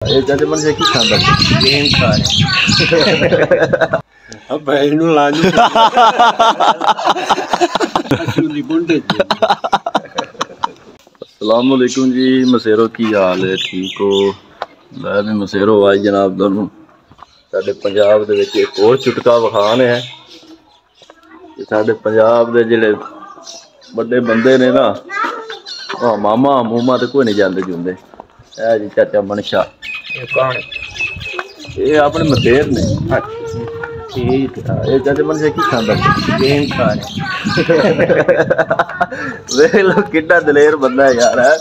ਇਹ ਜਦ ਮਨ ਜੇ ਕੀ ਖਾਂਦਾ ਗੇਮ ਖਾ ਰਿਹਾ ਅਬ ਭਾਈ ਨੂੰ ਲਾਜੂ ਅਸਲੀ ਗੁੰਡੇ अस्सलाम वालेकुम जी मसेरो की हाल है ठीक हो मैं भी मसेरो आज जनाब तुहानू साडे पंजाब दे विच एक होर चुटका विखाने है कि साडे पंजाब दे जिहड़े बड़े बंदे ने ना मामा मूमा ते कोई नहीं जांदे जुंदे है जी चाचा मनशा ये कौन ये अपने मसेर ने ठीक है ये चाचा मनशा की खांदा गेम खा रहे लो कितना दलेर बंदा है यार है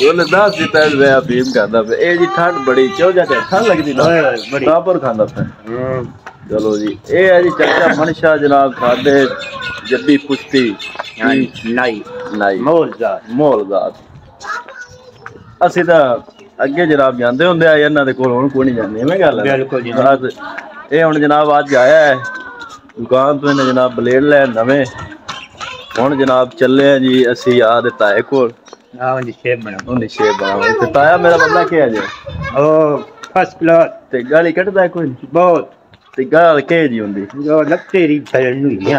उन्हें दस दिता है मैं अफीम खांदा पे ए जी ठंड बड़ी क्यों जाते ठंड लगदी ना कापर खांदा पे चलो जी ए है जी चाचा मनशा जनाब खादे जब्बी पुश्ती नाई नाई मोलजात ਅਸੀਂ ਤਾਂ ਅੱਗੇ ਜਨਾਬ ਜਾਂਦੇ ਹੁੰਦੇ ਆ ਇਹਨਾਂ ਦੇ ਕੋਲ ਹੁਣ ਕੋਈ ਨਹੀਂ ਜਾਂਦੇ ਐਵੇਂ ਗੱਲ ਹੈ ਬਿਲਕੁਲ ਜੀ ਬਸ ਇਹ ਹੁਣ ਜਨਾਬ ਅੱਜ ਆਇਆ ਹੈ ਦੁਕਾਨ ਤੋਂ ਇਹਨੇ ਜਨਾਬ ਬਲੇਡ ਲੈ ਨਵੇਂ ਹੁਣ ਜਨਾਬ ਚੱਲੇ ਆ ਜੀ ਅਸੀਂ ਆ ਦੇ ਤਾਏ ਕੋਲ ਉਹਦੀ ਸ਼ੇਪ ਬਣਾਉਣੀ ਤੇ ਤਾਇਆ ਮੇਰਾ ਬੰਦਾ ਕੀ ਹੈ ਜੀ ਉਹ ਫਸਟ ਕਲਾਸ ਤੇ ਗਾਲੀ ਕੱਢਦਾ ਕੋਈ ਬਹੁਤ ਤੇ ਗਾਲ ਕੇ ਜੀ ਹੁੰਦੀ ਜੋ ਲੱਤੇਰੀ ਫੈਲਣ ਨੂੰ ਆ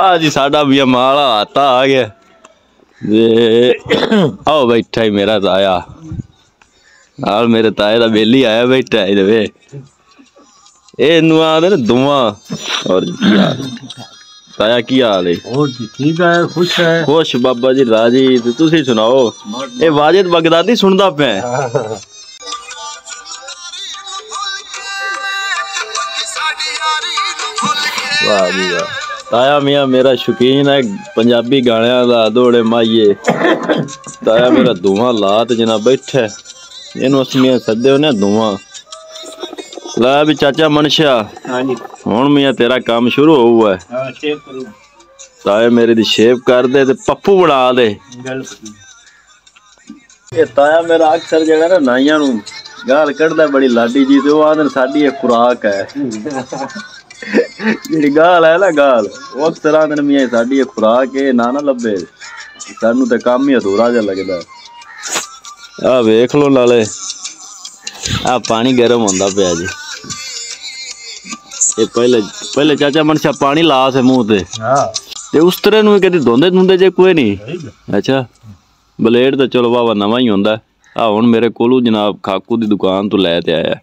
ਆ ਜੀ ਸਾਡਾ ਵੀ ਮਾਲਾ ਆਤਾ ਆ ਗਿਆ आओ बैठा ही मेरा ताया नाल मेरे ताए दा बेली आया बैठा है वे ए नु आंदे ने दुआ और की हाल ताया की हाल है और जी ठीक है खुश बाबा जी राजी ते तुसी सुनाओ ए वाजिद बगदादी सुनदा पे वाह जी वाह ताया मियाँ मेरा शौकीन है पंजाबी गाणियां दा दौड़े माइये ताया मेरा धुआं लात जना बैठा इनू असमिया सदे ने धुआं ला भी चाचा मनशा हुण मियाँ तेरा काम शुरू हुआ है ताया मेरे दी शेप कर दे ते पप्पू बना दे ये ताया मेरा अक्सर जेड़ा ना नाइयां नू गाल कढ़दा बड़ी लाडी जी ते ओ आंदे साडी एक खुराक है जी गाल है ना गाल वो अक्सर आंदे ने मियां साडी एक खुराक है ना लब्बे सानू ते काम ही अधूरा जा लगदा आ वेख लो नाले आ पानी गर्म होंदा पिया जी ये पहले चाचा मनशा पानी ला से मुंह ते उस तरह नू कदी धोंदे धुंदे जे कोई नहीं अच्छा ब्लेड तो चलो बाबा नवा ही होंदा आ हुण मेरे कोलू जनाब खाकू दी दुकान तो लै ते आया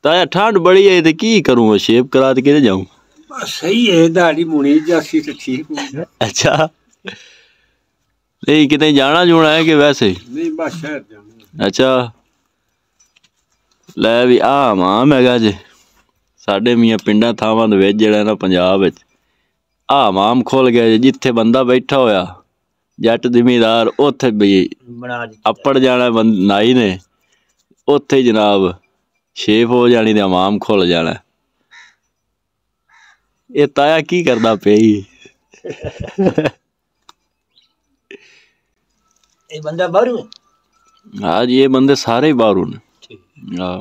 ताया ठंड बड़ी है ते की करूं शेप करा के किते जाऊं सही है दाढ़ी मुनी जासी तो ठीक हो अच्छा नहीं किते जाना जुना है कि वैसे नहीं बस शहर जाना अच्छा ले भी आ माम हैगा जे साडे मियां पिंडां थावां दे विच जेड़ा ना पंजाब विच आ माम खोल गया जे जिथे बंदा बैठा होया जट जिमीदार ओथे भी अपड़ जाना नाई ने ओथे जनाब शेप हो जानी ते इमाम खुल जाना ये ताया की करदा पे ये बंदा बाहर है हाँ जी ये बंदे सारे ही बाहर ने हाँ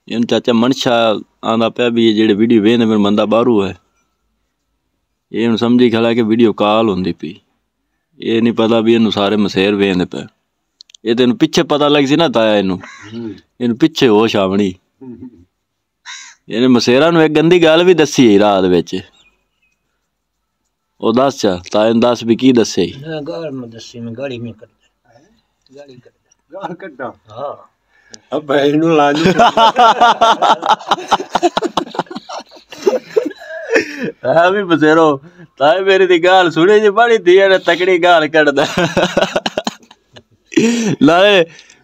इन चाचा मनशा आंदा पे भी ये जेड़े वीडियो वेखदे मेरा बंदा बाहर है ये हुण समझी खड़ा कि वीडियो कॉल होंदी पई ये नहीं पता भी इनू सारे मसेर वेखदे पे ये तेन पिछे पता लग सी ना ताया इन पिछे होश आवनी इन्हें मसेरा नू एक गंदी गल भी दसी है रात विच ओ दस चा ताया दस भी की दसे गाल में दसी मैं गाड़ी में करदा गाल कड्डा हां अब भाई नू लाजू हां भी मसेरो ताया मेरी दी गाल सुने जी बड़ी दी ने तकड़ी गाल कड्डदा लाए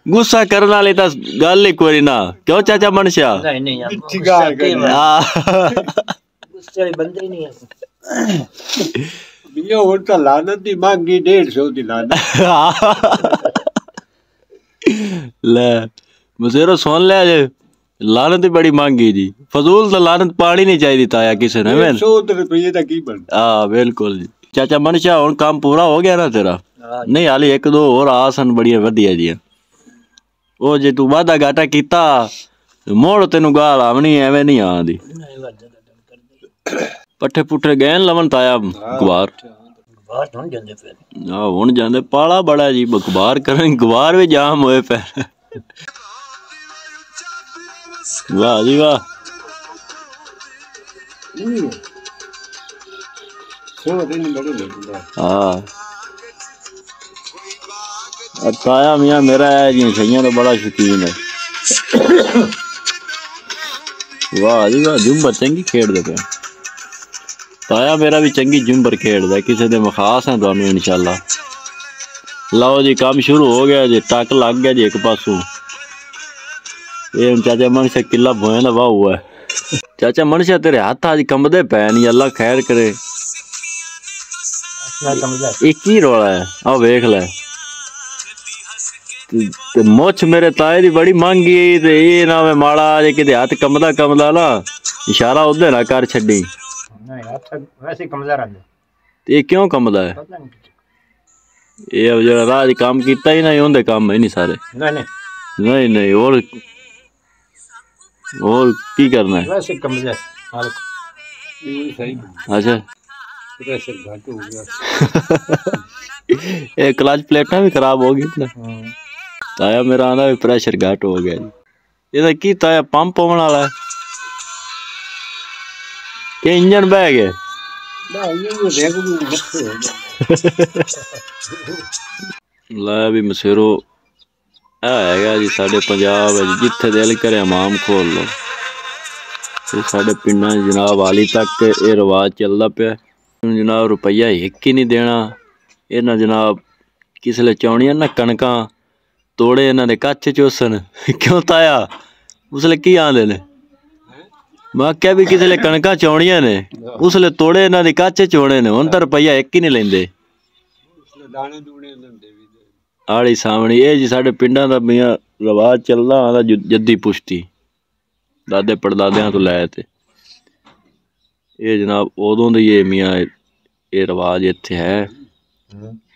गुस्सा करने वाले तो गल ही कोई ना क्यों चाचा मनशा बंदे नहीं लानत दी मांगी 150 दी लानत ले मसेरो सुन लिया जे लानत ही बड़ी मांगी जी फजूल तो लानत पानी नहीं चाहिए ताया किसी ने 100 रुपये दा की बन हां बिल्कुल जी चाचा मनशा हुण काम पूरा हो गया ना तेरा नहीं हाली एक दो और आसन बड़िया वधिया जी ओ जे तू वादा घाटा कीता मोड़ तेनू गाल आवनी एवें नहीं आंदी पट्ठे पुट्ठे गए लवन ताया गुवार ਬਾਹਰ ਤੋਂ ਜਾਂਦੇ ਫਿਰ ਹੁਣ ਜਾਂਦੇ ਪਾਲਾ ਬੜਾ ਜੀ ਬਕਬਾਰ ਕਰਨ ਗਵਾਰ ਵੀ ਜਾਮ ਹੋਏ ਪੈ ਵਾਹ ਜੀ ਵਾਹ हाँ ताया मियाँ मेरा है जी सही तो बड़ा शौकीन है वाह जी वाह जुम्बर चंगी खेड़दे पे ताया मेरा भी चंगी जुम्बर खेड़दा किसी दे मखास है तुहानू इंशाल्लाह लो जी काम शुरू हो गया जी टक लग गया जी एक पासों ये चाचा मनशा किला भोए दा वाह हुआ है चाचा मनशा तेरे हाथ आज कंबदे पै नहीं अल्लाह खैर करे एक ही रोला है आओ वेख ले ते मुछ मेरे ताए दी बड़ी महंगी ते ये ना मैं माड़ा जे किते हाथ कमदा ना इशारा उधर ना कर छड्डी नहीं हाथ वैसे कमदा रहंदा ते ये क्यों कमदा है ये अब जरा राज काम कीता ही नहीं ओंदे काम है नहीं सारे नहीं और की करना है वैसे कमदा अच्छा प्रेशर घट हो गया ये क्लच प्लेटा भी खराब हो गई ना ताया मेरा आंदा भी प्रेशर घट हो गया ये की ताया पंप होने वाला है के इंजन बह गए ला भी मसेरो है जी साडे पंजाब जिथे दिल करे हमाम खोल लो साडे पिंडा जनाब हाली तक ये रिवाज चलता पिया जनाब रुपया एक ही नहीं देना ये ना जनाब किसले चौनिया ना कणकां तोड़े इन्हां दे कच्छ चोसन क्यों ताया उसले की आंदे ने मैं क्या भी किसले कणकां चौनिया ने उसले तोड़े इन्हां दे कच्छ चोने ने हुण तां रुपया एक ही नहीं लैंदे आड़ी सामने ये जी साडे पिंडां दा मियां रिवाज चलदा आंदा जद्दी पुश्ती दादे पड़दादियां तो लै ते ये जनाब उदों दी ये मियाँ ये रिवाज इत्थे है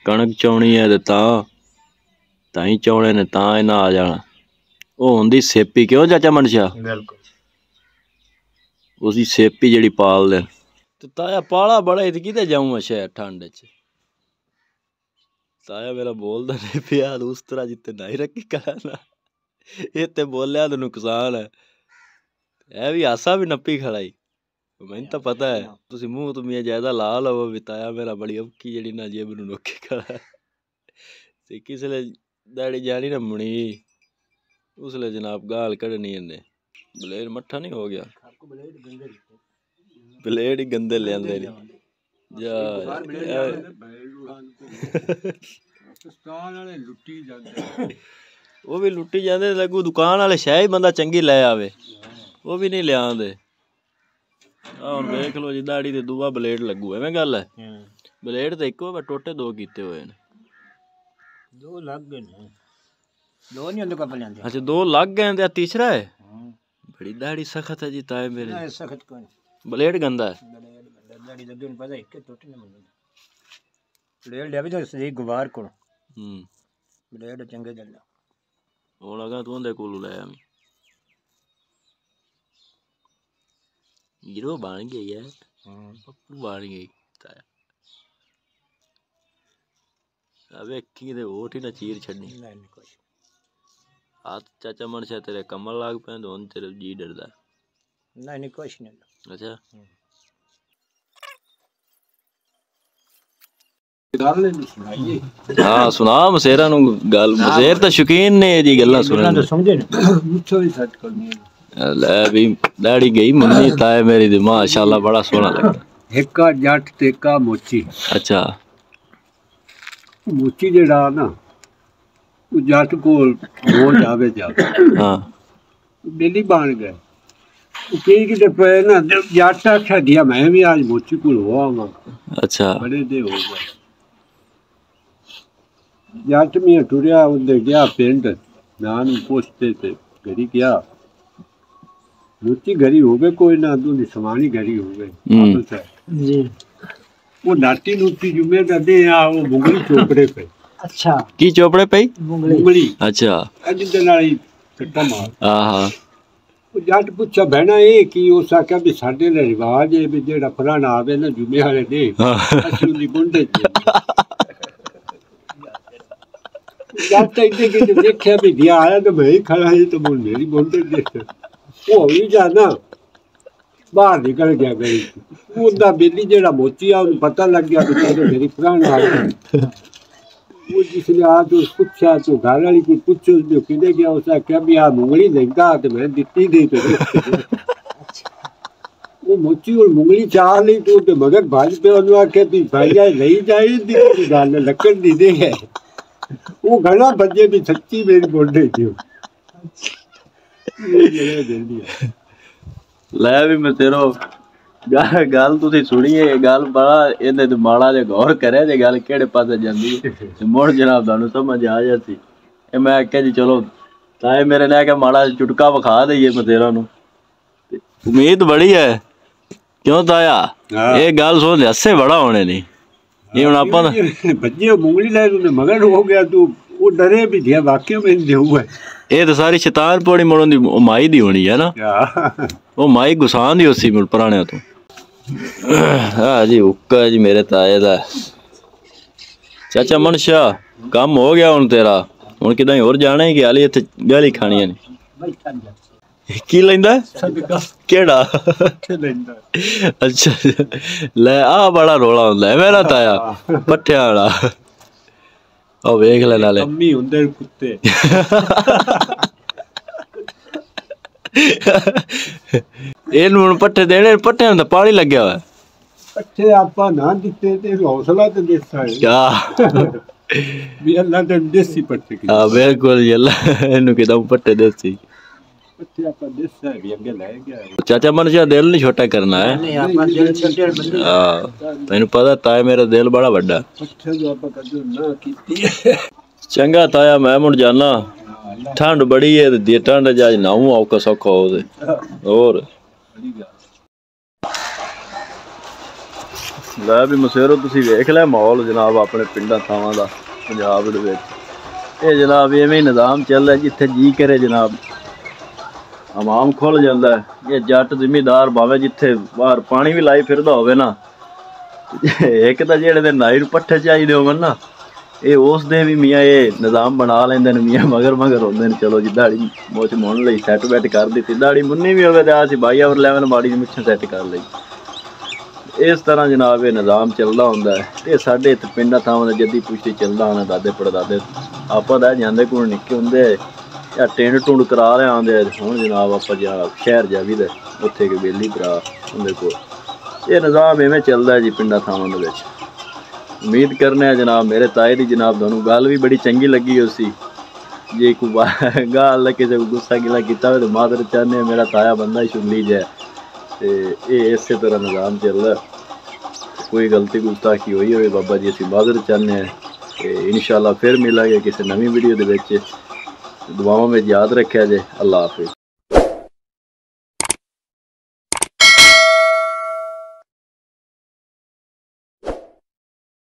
कणक चौनी है ताई चौने ने तां इन्हां आ जाना ओ हुंदी सेपी क्यों चाचा मनशा उसकी सेपी जेड़ी पाल दे ते ताया पाला बड़ा इत्थे किते जाऊं शहर ठंड च ताया मेरा बोलदा नहीं पिया उस तरह जिते नहीं रखी कराना इत्थे बोलिया तो नुकसान है भी हासा भी नप्पी खड़ाई मैंने तो पता है तुसी मुंह तो मियां ज्यादा ला लवो बिताया मेरा बड़ी औखी जेड़ी ना जेब नूं नोकी खड़ा ते किसले दाड़ी जानी ना मुनी उसले जनाब गाल कढ़नी इन्ने ब्लेड मट्ठा नहीं हो गया ब्लेड ही गंदे ले आंदे नहीं जा वो भी लुट्टी जाते लगू दुकान वाले शायद बंदा चंगी ले आवे वो भी नहीं ले आंदे ਹੁਣ ਵੇਖ ਲੋ ਜੀ ਦਾੜੀ ਤੇ ਦੂਆ ਬਲੇਡ ਲੱਗੂ ਐਵੇਂ ਗੱਲ ਹੈ ਬਲੇਡ ਤੇ ਇੱਕੋ ਪਰ ਟੋਟੇ ਦੋ ਕੀਤੇ ਹੋਏ ਨੇ ਦੋ ਲੱਗ ਗਏ ਨੇ ਦੋ ਨਹੀਂ ਹੁੰਦੇ ਕਪਲ ਜਾਂਦੇ ਅੱਛਾ ਦੋ ਲੱਗ ਗਏ ਤੇ ਤੀਸਰਾ ਹੈ ਬੜੀ ਦਾੜੀ ਸਖਤ ਹੈ ਜੀ ਤਾਏ ਮੇਰੇ ਨਹੀਂ ਸਖਤ ਕੋਈ ਬਲੇਡ ਗੰਦਾ ਹੈ ਦਾੜੀ ਲੱਗੇ ਨੂੰ ਪਤਾ ਇੱਕ ਟੋਟੇ ਨਹੀਂ ਮਿਲਦੇ ਬਲੇਡ ਲੈ ਵੀ ਤਾਂ ਸਹੀ ਗਵਾਰ ਕੋਲ ਬਲੇਡ ਚੰਗੇ ਚੱਲਦਾ ਹੁਣ ਅਗਾ ਤੂੰ ਉਹਦੇ ਕੋਲ ਲੈ ਆਵੀਂ हीरो बन गई है पप्पू बन गई अब की ओट ही ना चीर छड़ी हाथ चाचा मनशा तेरे कमल लाग पे तो तेरे जी डरदा नहीं कुछ नहीं अच्छा हाँ सुना मसेरा नूं गल मसेर तो शौकीन ने जी गल्लां सुनन समझे मुझे भी सेट करनी है ले भी दाढ़ी गई मुन्नी ताए मेरी दी माशाल्लाह बड़ा सोहना लगदा हिक्का जट ते का मोची अच्छा मोची जेड़ा ना वो जट कोल हो जावे हां बेली बन गए कई किते पे ना जट आख्या दिया मैं भी आज मोची कोल होवांगा अच्छा बड़े दे हो गए जट में टुरिया उधर गया पिंड नान पोस्ते ते घरी गया मोची घरी हो गए कोई ना दूनी समानी घरी हो गए जी वो नाटी नूटी जुमे दे आ वो मुंगली चोपड़े पे अच्छा की चोपड़े पे मुंगली अच्छा अज दे नाली कट्टा मार हां वो जट पूछा बहना ये की उस आख्या भी साडे दा रिवाज है भी जेड़ा फलाना आवे ना जुमे वाले दे असली दी गुंडे जब तक इतने किसी देखा भी दिया आया तो मैं ही खड़ा है तो बोल मेरी बोलते देख वो नहीं जाना बाहर निकल गया गई ਉਹਦਾ ਬੇਲੀ ਜਿਹੜਾ ਮੋਚੀ ਆ ਉਹਨੂੰ ਪਤਾ ਲੱਗ ਗਿਆ ਕਿ ਤੇਰੇ ਮੇਰੀ ਪ੍ਰਾਣ ਆ ਗਈ वो जिसने आज उस पूछा तो घर वाली को पूछो उसने किधर गया उसने क्या भी आ मुंगली लेगा तो मैं दिखती नहीं तो वो मोची और मुंगली चाह ली तो मगर भाज पे उन्होंने आके भी भाई जाए नहीं जाए दी गाल लकड़ दी दे है वो घना बजे भी सच्ची मेरी बोल रही थी ਲੈ ਵੀ ਮੈਂ ਤੇਰੋ ਗੱਲ ਤੁਸੀਂ ਸੁਣੀ ਹੈ ਗੱਲ ਬੜਾ ਇਹਦੇ ਤੇ ਮਾੜਾ ਜਿਹਾ ਗੌਰ ਕਰਿਆ ਜੇ ਗੱਲ ਕਿਹੜੇ ਪਾਸੇ ਜਾਂਦੀ ਹੈ ਤੇ ਮੁੜ ਜਨਾਬ ਤੁਹਾਨੂੰ ਸਮਝ ਆ ਜਾਂਦੀ ਇਹ ਮੈਂ ਆਖਿਆ ਜੀ ਚਲੋ ਤਾਏ ਮੇਰੇ ਨੇ ਕਿ ਮਾੜਾ ਚੁਟਕਾ ਵਿਖਾ ਦਈਏ ਮਤੇਰਾ ਨੂੰ ਉਮੀਦ ਬੜੀ ਹੈ ਕਿਉਂ ਤਾਇਆ ਇਹ ਗੱਲ ਸੁਣ ਹੱਸੇ ਬੜਾ ਹੋਣੇ ਨਹੀਂ ਇਹ ਹੁਣ ਆਪਾਂ ਬੱਜੇ ਮੁੰਗਲੀ ਲੈ ਉਹਨੇ ਮਗਰ ਹੋ ਗਿਆ ਤੂੰ ਉਹ ਡਰੇ ਵੀ ਗਿਆ ਵਾਕਿਆ ਵਿੱਚ ਦੇਊ ਹੈ ਇਹ ਤਾਂ ਸਾਰੀ ਸ਼ੈਤਾਨ ਪੌੜੀ ਮੋੜਨ ਦੀ ਮਾਈ ਦੀ ਹੋਣੀ ਹੈ ਨਾ ਉਹ ਮਾਈ ਗੁਸਾਨ ਦੀ ਉਸੀ ਮੁੜ ਪੁਰਾਣਿਆਂ ਤੋਂ ਹਾਂ ਜੀ ਹੁੱਕਾ ਜੀ ਮੇਰੇ ਤਾਏ ਦਾ ਚਾਚਾ ਮਨਸ਼ਾ ਕੰਮ ਹੋ ਗਿਆ ਹੁਣ ਤੇਰਾ ਹੁਣ ਕਿਦਾਂ ਹੋਰ ਜਾਣਾ ਹੈ ਕਿ ਹਾਲੇ ਇੱਥੇ ਗਾਲੀ ਖਾਣੀਆਂ ਨੇ ਕੀ ਲੈਂਦਾ ਕਿਹੜਾ ਅੱਛਾ ਲੈ ਆ ਬੜਾ ਰੋਲਾ ਹੁੰਦਾ ਮੇਰਾ ਤਾਇਆ ਪੱਠਿਆਂ ਵਾਲਾ ਉਹ ਵੇਖ ਲੈ ਨਾਲੇ ਅੰਮੀ ਹੁੰਦੇ ਕੁੱਤੇ ਇਹਨੂੰ ਹੁਣ ਪੱਠੇ ਦੇਣੇ ਪੱਠਿਆਂ ਦਾ ਪਾਣੀ ਲੱਗਿਆ ਹੋਇਆ ਪੱਠੇ ਆਪਾਂ ਨਾ ਦਿੱਤੇ ਤੇ ਹੌਸਲਾ ਤੇ ਦੇਸਾ ਹੈ ਵੀ ਅੱਲਾ ਦੇ ਦੇਸੀ ਪੱਠੇ ਕੀ ਹਾਂ ਬਿਲਕੁਲ ਜੀ ਅੱਲਾ ਇਹਨੂੰ ਕਿਦਾਂ ਪੱਠੇ ਦੇਸੀ ਪੱਠੇ ਆਪਾਂ ਦੇਸਾ ਵੀ ਅੱਗੇ ਲੈ ਗਿਆ ਚਾਚਾ ਮਨਸ਼ਾ ਦਿਲ ਨਹੀਂ ਛੋਟਾ ਕਰਨਾ ਹੈ ਨਹੀਂ ਆਪਾਂ ਦਿਲ ਛੋਟੇ ਬੰਦੇ ਹਾਂ ਤੈਨੂੰ ਪਤਾ ਤਾਇਆ ਮੇਰਾ ਦਿਲ ਬੜਾ ਵੱਡਾ ਪੱਠੇ ਜੋ ਆਪਾਂ ਕਦੇ ਨਾ ਕੀਤੀ ਚੰਗਾ ਤਾਇਆ ਮੈਂ ਮੁੜ ਜਾਣਾ ਠੰਡ ਬੜੀ ਹੈ ਤੇ ਠੰਡ ਜਾਜ ਨਾਉ ਔਖਾ ਸੌਖਾ ਹੋਵੇ ਹੋਰ ਲੈ ਵੀ ਮਸੇਰੋ ਤੁਸੀਂ ਵੇਖ ਲੈ ਮਾਹੌਲ ਜਨਾਬ ਆਪਣੇ ਪਿੰਡਾਂ ਥਾਵਾਂ ਦਾ ਪੰਜਾਬ ਦੇ ਵਿੱਚ ਇਹ ਜਨਾਬ ਐਵੇਂ ਹੀ ਨਿਜ਼ਾਮ ਚੱਲਦਾ ਜਿੱਥੇ ਜੀ ਕਰੇ ਜਨਾਬ ਹਮਾਮ ਖੁੱਲ ਜਾਂਦਾ ਇਹ ਜੱਟ ਜ਼ਿਮੀਦਾਰ ਭਾਵੇਂ ਜਿੱਥੇ ਬਾਹਰ ਪਾਣੀ ਵੀ ਲਾਈ ਫਿਰਦਾ ਹੋਵੇ ਨਾ ਇੱਕ ਤਾਂ ਜਿਹੜੇ ਦੇ ਨਾਈ ਨੂੰ ਪੱਠੇ ਚਾਹੀਦੇ ਹੋਣ ਨਾ ਇਹ ਉਸ ਦੇ ਵੀ ਮੀਆਂ ਇਹ ਨਿਜ਼ਾਮ ਬਣਾ ਲੈਂਦੇ ਨੇ ਮੀਆਂ ਮਗਰ ਹੁੰਦੇ ਨੇ ਚਲੋ ਜੀ ਦਾੜੀ ਮੋਚ ਮੁੰਨ ਲਈ ਸੈੱਟ ਬੈਟ ਕਰ ਦਿੱਤੀ ਦਾੜੀ ਮੁੰਨੀ ਵੀ ਹੋਵੇ ਤੇ ਆ ਸੀ ਬਾਈ ਆਵਰ ਲੈਵਨ ਮਾੜੀ ਦੀ ਮੁੱਛਾਂ ਸੈੱਟ ਕਰ ਲਈ ਇਸ ਤਰ੍ਹਾਂ ਜਨਾਬ ਇਹ ਨਿਜ਼ਾਮ ਚੱਲਦਾ ਹੁੰਦਾ ਹੈ ਤੇ ਸਾਡੇ ਇੱਥੇ ਪਿੰਡਾਂ ਥਾਵਾਂ ਦਾ ਜੱਦੀ ਪੁਸ਼ਤੀ ਚੱਲਦਾ ਹੋਣਾ ਦਾਦੇ ਪੜਦਾਦੇ ਆਪਾਂ ਤਾਂ ਜਾਂਦੇ ਕੋਲ ਨਿੱਕੇ ਹੁੰਦੇ ਜਾਂ ਟਿੰਡ ਟੁੰਡ ਕਰਾ ਲਿਆ ਆਉਂਦੇ ਹੁਣ ਜਨਾਬ ਆਪਾਂ ਜਾ ਸ਼ਹਿਰ ਜਾਵੀਦਾ ਉੱਥੇ ਕਿ ਬੇਲੀ ਭਰਾ ਉਹਦੇ ਕੋਲ ਇਹ ਨਿਜ਼ਾਮ ਐਵੇਂ ਚੱਲਦਾ ਜੀ ਪਿੰਡਾਂ ਥਾਵਾਂ ਦੇ ਵਿੱਚ ਉਮੀਦ ਕਰਨੇ ਆ ਜਨਾਬ ਮੇਰੇ ਤਾਏ ਦੀ ਜਨਾਬ ਤੁਹਾਨੂੰ ਗੱਲ ਵੀ ਬੜੀ ਚੰਗੀ ਲੱਗੀ ਹੋ ਸੀ ਜੇ ਕੋਈ ਗੱਲ ਕਿਸੇ को गुस्सा गिला ਕੀਤਾ ਹੋਵੇ ਤਾਂ ਮਾਦਰ ਚਾਹੁੰਦੇ ਮੇਰਾ ਤਾਇਆ ਬੰਦਾ ਹੀ ਸੁਣਲੀ ਜਾਏ ਤੇ ਇਹ ਇਸੇ ਤਰ੍ਹਾਂ ਨਿਜ਼ਾਮ ਚੱਲਦਾ ਕੋਈ ਗਲਤੀ ਗੁਸਤਾਖੀ ਹੋਈ ਹੋਵੇ ਬਾਬਾ ਜੀ ਅਸੀਂ ਮਾਦਰ ਚਾਹੁੰਦੇ ਹਾਂ ਤੇ ਇਨਸ਼ਾਅੱਲਾ ਫਿਰ ਮਿਲਾਂਗੇ ਕਿਸੇ ਨਵੀਂ ਵੀਡੀਓ ਦੇ ਵਿੱਚ ਦੁਆਵਾਂ ਵਿੱਚ ਯਾਦ ਰੱਖਿਆ ਜੇ ਅੱਲਾ ਹਾਫਿਜ਼